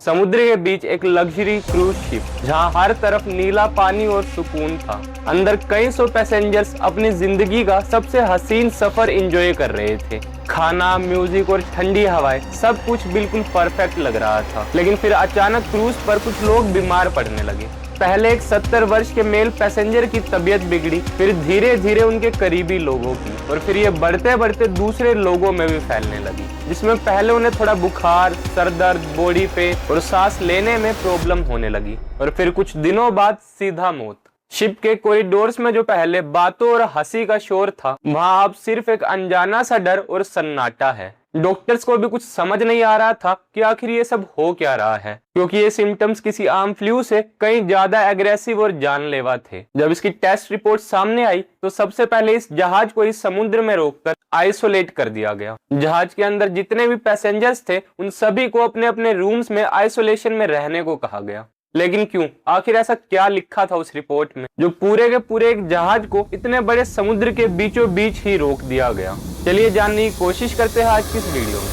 समुद्र के बीच एक लग्जरी क्रूज शिप, जहां हर तरफ नीला पानी और सुकून था। अंदर कई सौ पैसेंजर्स अपनी जिंदगी का सबसे हसीन सफर एंजॉय कर रहे थे। खाना, म्यूजिक और ठंडी हवाएं, सब कुछ बिल्कुल परफेक्ट लग रहा था। लेकिन फिर अचानक क्रूज पर कुछ लोग बीमार पड़ने लगे। पहले एक 70 वर्ष के मेल पैसेंजर की तबीयत बिगड़ी, फिर धीरे धीरे उनके करीबी लोगों की, और फिर ये बढ़ते बढ़ते दूसरे लोगों में भी फैलने लगी, जिसमें पहले उन्हें थोड़ा बुखार, सर दर्द, बॉडी पेन और सांस लेने में प्रॉब्लम होने लगी, और फिर कुछ दिनों बाद सीधा मौत। शिप के कॉरिडोर्स में जो पहले बातों और हंसी का शोर था, वहां अब सिर्फ एक अनजाना सा डर और सन्नाटा है। डॉक्टर्स को भी कुछ समझ नहीं आ रहा था कि आखिर ये सब हो क्या रहा है, क्योंकि ये सिम्टम्स किसी आम फ्लू से कहीं ज्यादा एग्रेसिव और जानलेवा थे। जब इसकी टेस्ट रिपोर्ट सामने आई तो सबसे पहले इस जहाज को इस समुद्र में रोककर आइसोलेट कर दिया गया। जहाज के अंदर जितने भी पैसेंजर्स थे, उन सभी को अपने अपने रूम्स में आइसोलेशन में रहने को कहा गया। लेकिन क्यों? आखिर ऐसा क्या लिखा था उस रिपोर्ट में, जो पूरे के पूरे एक जहाज को इतने बड़े समुद्र के बीचों बीच ही रोक दिया गया? चलिए जानने की कोशिश करते हैं आज की इस वीडियो में।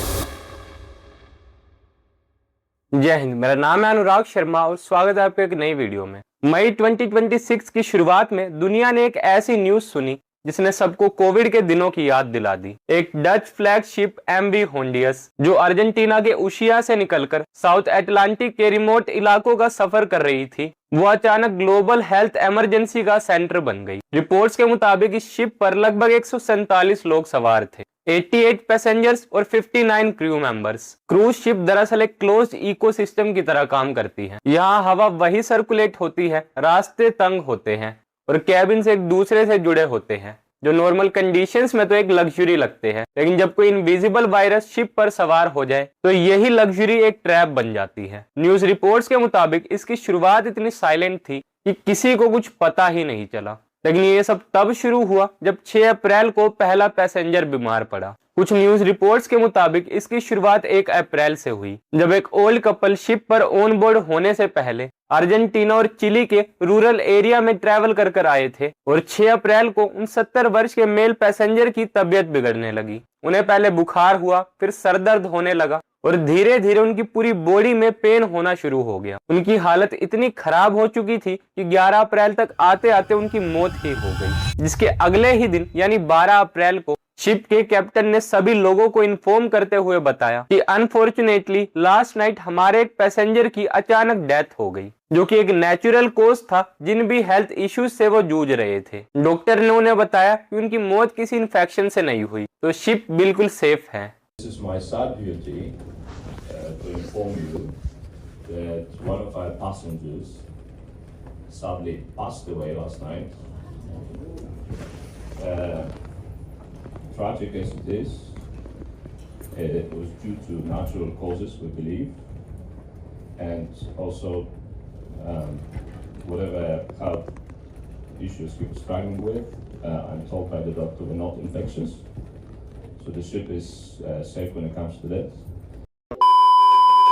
जय हिंद, मेरा नाम है अनुराग शर्मा और स्वागत है आपके एक नई वीडियो में। मई 2026 की शुरुआत में दुनिया ने एक ऐसी न्यूज सुनी जिसने सबको कोविड के दिनों की याद दिला दी। एक Dutch flag ship MV Hondius, जो अर्जेंटीना के उशिया से निकलकर साउथ अटलांटिक के रिमोट इलाकों का सफर कर रही थी, वो अचानक ग्लोबल हेल्थ इमरजेंसी का सेंटर बन गई। रिपोर्ट्स के मुताबिक इस शिप पर लगभग 147 लोग सवार थे, 88 पैसेंजर्स और 59 क्रू मेंबर्स। क्रूज शिप दरअसल एक क्लोज्ड इकोसिस्टम की तरह काम करती है। यहाँ हवा वही सर्कुलेट होती है, रास्ते तंग होते हैं और कैबिन्स एक दूसरे से जुड़े होते हैं, जो नॉर्मल कंडीशंस में तो एक लग्जरी लगते हैं, लेकिन जब कोई इनविजिबल वायरस शिप पर सवार हो जाए तो यही लग्जरी एक ट्रैप बन जाती है। न्यूज रिपोर्ट्स के मुताबिक इसकी शुरुआत इतनी साइलेंट थी कि किसी को कुछ पता ही नहीं चला, लेकिन ये सब तब शुरू हुआ जब 6 अप्रैल को पहला पैसेंजर बीमार पड़ा। कुछ न्यूज रिपोर्ट्स के मुताबिक इसकी शुरुआत 1 अप्रैल से हुई, जब एक ओल्ड कपल शिप पर ऑन बोर्ड होने से पहले अर्जेंटीना और चिली के रूरल एरिया में ट्रैवल कर आए थे, और 6 अप्रैल को उन 70 वर्ष के मेल पैसेंजर की तबीयत बिगड़ने लगी। उन्हें पहले बुखार हुआ, फिर सर दर्द होने लगा और धीरे धीरे उनकी पूरी बॉडी में पेन होना शुरू हो गया। उनकी हालत इतनी खराब हो चुकी थी कि 11 अप्रैल तक आते आते उनकी मौत ही हो गई, जिसके अगले ही दिन यानी 12 अप्रैल को शिप के कैप्टन ने सभी लोगों को इन्फॉर्म करते हुए बताया कि अनफॉर्चुनेटली लास्ट नाइट हमारे एक पैसेंजर की अचानक डेथ हो गई, जो कि एक नेचुरल कॉज था, जिन भी हेल्थ इश्यूज से वो जूझ रहे थे। डॉक्टर ने उन्हें बताया कि उनकी मौत किसी इन्फेक्शन से नहीं हुई, तो शिप बिल्कुल सेफ है। This is my sad duty to inform you that one of our passengers sadly passed away last night. Tragic as it is, it was due to natural causes, we believe, and also whatever health issues he was struggling with, I'm told by the doctor, were not infectious. So the ship is safe when it comes to that.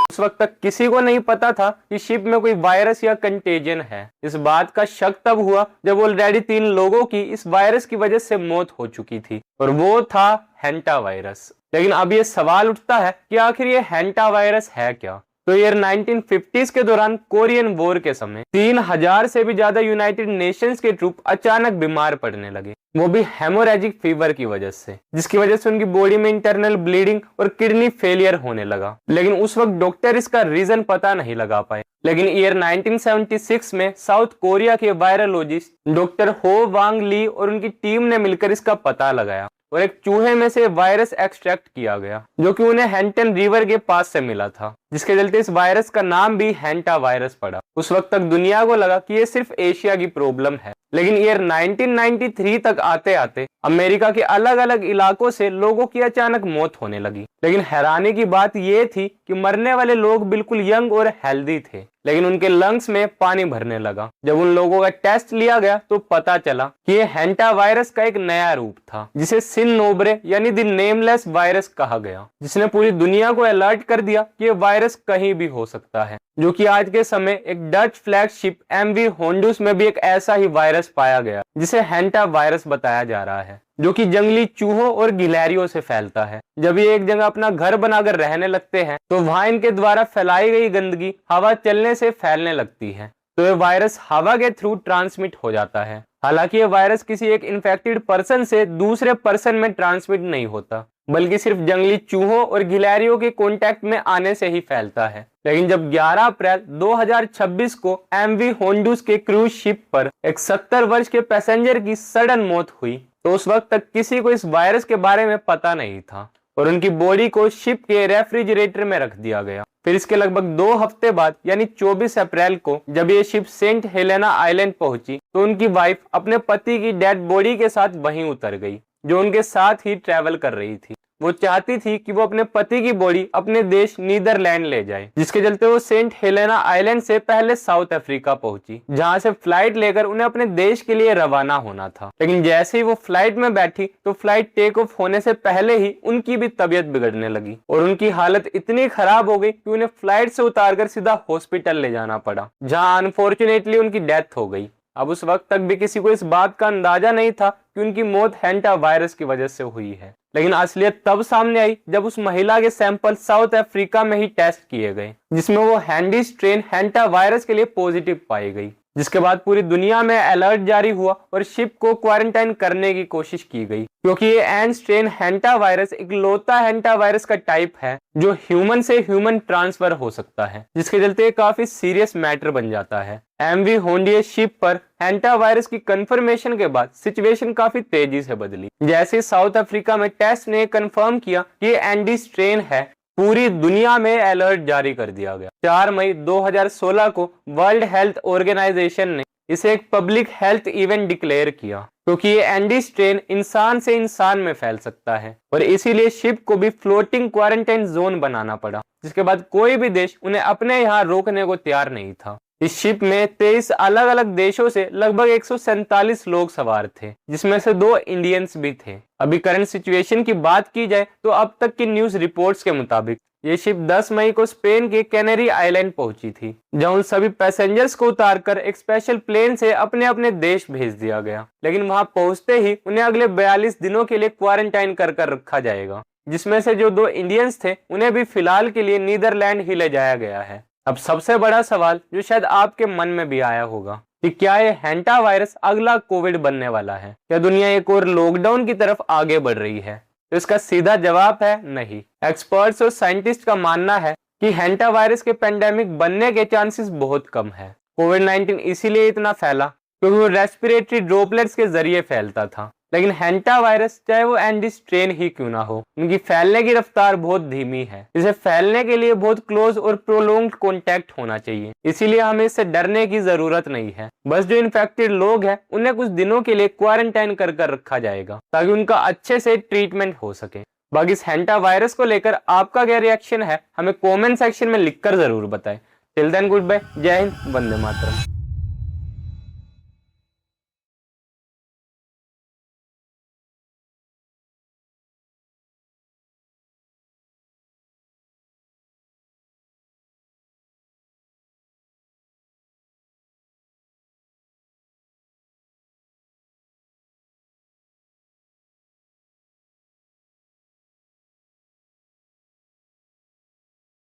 उस वक्त तक किसी को नहीं पता था कि ship में कोई वायरस या कंटेजन है। इस बात का शक तब हुआ जब ऑलरेडी 3 लोगों की इस वायरस की वजह से मौत हो चुकी थी, और वो था हैंटा वायरस। लेकिन अब ये सवाल उठता है कि आखिर ये हैंटा वायरस है क्या? तो ईयर 1950s के दौरान कोरियन वॉर के समय 3000 से भी ज्यादा यूनाइटेड नेशंस के ट्रूप अचानक बीमार पड़ने लगे, वो भी हेमोरेजिक फीवर की वजह से, जिसकी वजह से उनकी बॉडी में इंटरनल ब्लीडिंग और किडनी फेलियर होने लगा। लेकिन उस वक्त डॉक्टर इसका रीजन पता नहीं लगा पाए। लेकिन ईयर 1976 में साउथ कोरिया के वायरोलॉजिस्ट डॉक्टर हो वांग ली और उनकी टीम ने मिलकर इसका पता लगाया, और एक चूहे में से वायरस एक्सट्रैक्ट किया गया, जो कि उन्हें हैंटन रिवर के पास से मिला था, जिसके चलते इस वायरस का नाम भी हैंटा वायरस पड़ा। उस वक्त तक दुनिया को लगा कि ये सिर्फ एशिया की प्रॉब्लम है, लेकिन ईयर 1993 तक आते आते अमेरिका के अलग अलग इलाकों से लोगों की अचानक मौत होने लगी। लेकिन हैरानी की बात यह थी कि मरने वाले लोग बिल्कुल यंग और हेल्दी थे, लेकिन उनके लंग्स में पानी भरने लगा। जब उन लोगों का टेस्ट लिया गया तो पता चला कि यह हैंटा वायरस का एक नया रूप था, जिसे सिन नोब्रे यानी द नेमलेस वायरस कहा गया, जिसने पूरी दुनिया को अलर्ट कर दिया कि यह वायरस कहीं भी हो सकता है। जो कि आज के समय एक डच फ्लैग शिप एमवी होंडुस में भी एक ऐसा ही वायरस पाया गया, जिसे हैंटा वायरस बताया जा रहा है। जो कि जंगली चूहों और गिलहरियों से फैलता है। जब ये एक जगह अपना घर बनाकर रहने लगते हैं तो वहां इनके द्वारा फैलाई गई गंदगी हवा चलने से फैलने लगती है, तो ये वायरस हवा के थ्रू ट्रांसमिट हो जाता है। हालांकि ये वायरस किसी एक इन्फेक्टेड पर्सन से दूसरे पर्सन में ट्रांसमिट नहीं होता, बल्कि सिर्फ जंगली चूहों और गिलहरियों के कांटेक्ट में आने से ही फैलता है। लेकिन जब 11 अप्रैल 2026 को एमवी होंडुस के क्रूज शिप पर एक 70 वर्ष के पैसेंजर की सडन मौत हुई, तो उस वक्त तक किसी को इस वायरस के बारे में पता नहीं था और उनकी बॉडी को शिप के रेफ्रिजरेटर में रख दिया गया। फिर इसके लगभग 2 हफ्ते बाद यानी 24 अप्रैल को जब ये शिप सेंट हेलेना आइलैंड पहुंची तो उनकी वाइफ अपने पति की डेड बॉडी के साथ वहीं उतर गई, जो उनके साथ ही ट्रैवल कर रही थी। वो चाहती थी कि वो अपने पति की बॉडी अपने देश नीदरलैंड ले जाए, जिसके चलते वो सेंट हेलेना आइलैंड से पहले साउथ अफ्रीका पहुंची, जहां से फ्लाइट लेकर उन्हें अपने देश के लिए रवाना होना था। लेकिन जैसे ही वो फ्लाइट में बैठी तो फ्लाइट टेक ऑफ होने से पहले ही उनकी भी तबीयत बिगड़ने लगी और उनकी हालत इतनी खराब हो गई कि उन्हें फ्लाइट से उतारकर सीधा हॉस्पिटल ले जाना पड़ा, जहाँ अनफॉर्चुनेटली उनकी डेथ हो गई। अब उस वक्त तक भी किसी को इस बात का अंदाजा नहीं था कि उनकी मौत हैंटा वायरस की वजह से हुई है। लेकिन असलियत तब सामने आई जब उस महिला के सैंपल साउथ अफ्रीका में ही टेस्ट किए गए, जिसमें वो हैंडी स्ट्रेन हैंटा वायरस के लिए पॉजिटिव पाई गई। जिसके बाद पूरी दुनिया में अलर्ट जारी हुआ और शिप को क्वारंटाइन करने की कोशिश की गई, क्योंकि ये एन स्ट्रेन हैंटा वायरस इकलौता हैंटा वायरस का टाइप है जो ह्यूमन से ह्यूमन ट्रांसफर हो सकता है, जिसके चलते काफी सीरियस मैटर बन जाता है। एमवी होंडिया शिप पर हैंटा वायरस की कंफर्मेशन के बाद सिचुएशन काफी तेजी से बदली। जैसे साउथ अफ्रीका में टेस्ट ने कंफर्म किया कि ये एंडी स्ट्रेन है, पूरी दुनिया में अलर्ट जारी कर दिया गया। 4 मई 2016 को वर्ल्ड हेल्थ ऑर्गेनाइजेशन ने इसे एक पब्लिक हेल्थ इवेंट डिक्लेयर किया, क्योंकि ये एंडी स्ट्रेन इंसान से इंसान में फैल सकता है और इसीलिए शिप को भी फ्लोटिंग क्वारंटाइन जोन बनाना पड़ा, जिसके बाद कोई भी देश उन्हें अपने यहाँ रोकने को तैयार नहीं था। इस शिप में 23 अलग अलग देशों से लगभग 147 लोग सवार थे, जिसमें से 2 इंडियंस भी थे। अभी करंट सिचुएशन की बात की जाए तो अब तक की न्यूज रिपोर्ट्स के मुताबिक ये शिप 10 मई को स्पेन के कैनरी आइलैंड पहुंची थी, जहां उन सभी पैसेंजर्स को उतारकर एक स्पेशल प्लेन से अपने अपने देश भेज दिया गया। लेकिन वहां पहुंचते ही उन्हें अगले 42 दिनों के लिए क्वारंटाइन कर रखा जाएगा, जिसमें से जो 2 इंडियंस थे उन्हें भी फिलहाल के लिए नीदरलैंड ही ले जाया गया है। अब सबसे बड़ा सवाल जो शायद आपके मन में भी आया होगा कि क्या ये हैंटा वायरस अगला कोविड बनने वाला है? क्या दुनिया एक और लॉकडाउन की तरफ आगे बढ़ रही है? तो इसका सीधा जवाब है नहीं। एक्सपर्ट्स और साइंटिस्ट का मानना है कि हैंटा वायरस के पेंडेमिक बनने के चांसेस बहुत कम है। कोविड-19 इसीलिए इतना फैला क्योंकि वो रेस्पिरेटरी ड्रॉपलेट्स के जरिए फैलता था, लेकिन हैंटा वायरस चाहे वो एंडी स्ट्रेन ही क्यों ना हो, उनकी फैलने की रफ्तार बहुत धीमी है। इसे फैलने के लिए बहुत क्लोज और प्रोलॉन्ग्ड कांटेक्ट होना चाहिए, इसीलिए हमें इससे डरने की जरूरत नहीं है। बस जो इन्फेक्टेड लोग हैं उन्हें कुछ दिनों के लिए क्वारंटाइन कर रखा जाएगा ताकि उनका अच्छे से ट्रीटमेंट हो सके। बाकी इस हैंटा वायरस को लेकर आपका क्या रिएक्शन है हमें कॉमेंट सेक्शन में लिखकर जरूर बताएं। टिल देन गुड बाय, जय हिंद, वंदे मातरम।